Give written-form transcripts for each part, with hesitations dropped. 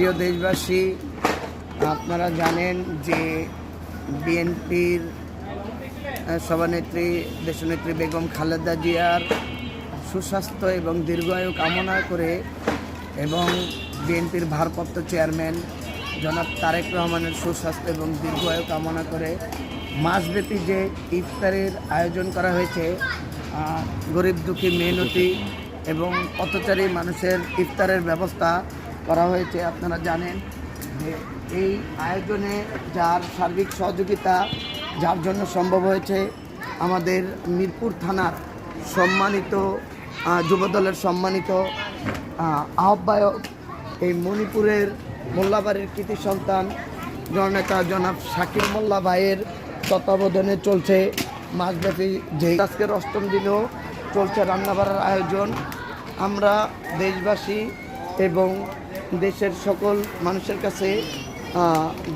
প্রিয় দেশবাসী, আপনারা জানেন যে বিএনপির সভানেত্রী দেশনেত্রী বেগম খালেদা জিয়ার সুস্বাস্থ্য এবং দীর্ঘায়ু কামনা করে এবং বিএনপির ভারপ্রাপ্ত চেয়ারম্যান জনাব তারেক রহমানের সুস্বাস্থ্য এবং দীর্ঘায়ু কামনা করে মাসব্যাপী যে ইফতারের আয়োজন করা হয়েছে, গরিব দুঃখী মেহনতি এবং পথচারী মানুষের ইফতারের ব্যবস্থা করা হয়েছে। আপনারা জানেন যে এই আয়োজনে যার সার্বিক সহযোগিতা যার জন্য সম্ভব হয়েছে আমাদের মিরপুর থানার সম্মানিত যুবদলের সম্মানিত আহ্বায়ক, এই মণিপুরের মোল্লাবাড়ির কৃতি সন্তান জননেতা জনাব শাকিল মোল্লা ভাইয়ের তত্ত্বাবধানে চলছে মাসব্যাপী যে আজকের অষ্টম দিনেও চলছে রান্নাবাড়ার আয়োজন। আমরা দেশবাসী এবং দেশের সকল মানুষের কাছে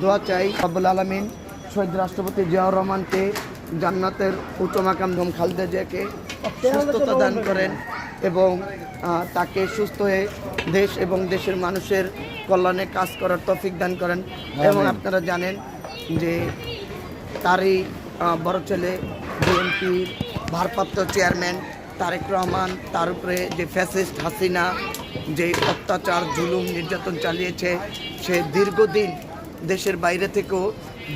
দোয়া চাই, রব্বুল আলামিন শহীদ রাষ্ট্রপতি জিয়াউর রহমানকে জান্নাতের উচ্চ মাকাম খালেদা জিয়াকে সুস্থতা দান করেন এবং তাকে সুস্থ হয়ে দেশ এবং দেশের মানুষের কল্যাণে কাজ করার তৌফিক দান করেন। এবং আপনারা জানেন যে তারই বড় ছেলে বিএনপির ভারপ্রাপ্ত চেয়ারম্যান তারেক রহমান, তার উপরে যে ফ্যাসিস্ট হাসিনা যে অত্যাচার জুলুম নির্যাতন চালিয়েছে, সে দীর্ঘদিন দেশের বাইরে থেকেও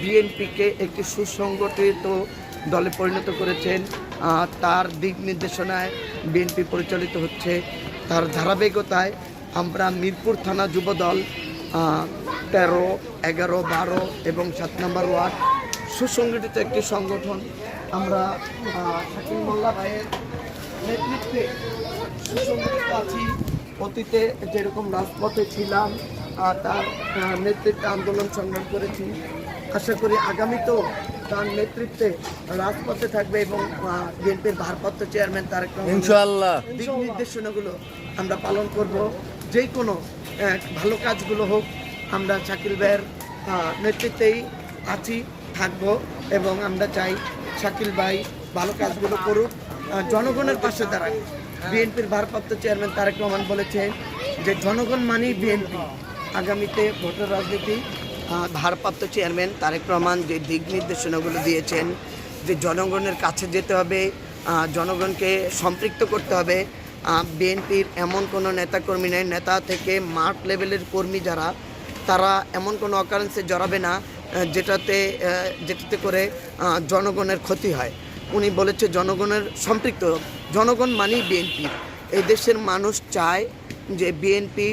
বিএনপিকে একটি সুসংগঠিত দলে পরিণত করেছেন। তার দিক নির্দেশনায় বিএনপি পরিচালিত হচ্ছে। তার ধারাবাহিকতায় আমরা মিরপুর থানা যুবদল 13, 11, 12 এবং 7 নম্বর ওয়ার্ড সুসংগঠিত একটি সংগঠন। আমরা শাকিল মোল্লা ভাইয়ের নেতৃত্বে সুসংগঠিত আছি। অতীতে যেরকম রাজপথে ছিলাম, তার নেতৃত্বে আন্দোলন সংগ্রাম করেছি। আশা করি আগামীতেও তার নেতৃত্বে রাজপথে থাকবে এবং বিএনপির ভারপ্রাপ্ত চেয়ারম্যান তারেক রহমান ইনশাআল্লাহ দিক নির্দেশনাগুলো আমরা পালন করব। যে কোনো ভালো কাজগুলো হোক, আমরা শাকিল ভাইয়ের নেতৃত্বেই আছি, থাকব এবং আমরা চাই শাকিল ভাই ভালো কাজগুলো করুক, জনগণের পাশে দাঁড়াক। বিএনপির ভারপ্রাপ্ত চেয়ারম্যান তারেক রহমান বলেছেন যে জনগণ মানেই বিএনপি। আগামীতে ভোটের রাজনীতি ভারপ্রাপ্ত চেয়ারম্যান তারেক রহমান যে দিক নির্দেশনাগুলো দিয়েছেন, যে জনগণের কাছে যেতে হবে, জনগণকে সম্পৃক্ত করতে হবে। বিএনপির এমন কোনো নেতাকর্মী নেই, নেতা থেকে মাঠ লেভেলের কর্মী যারা, তারা এমন কোনো অকারেন্সে জড়াবে না যেটাতে করে জনগণের ক্ষতি হয়। উনি বলেছে জনগণের সম্পৃক্ত, জনগণ মানেই বিএনপি। এই দেশের মানুষ চায় যে বিএনপি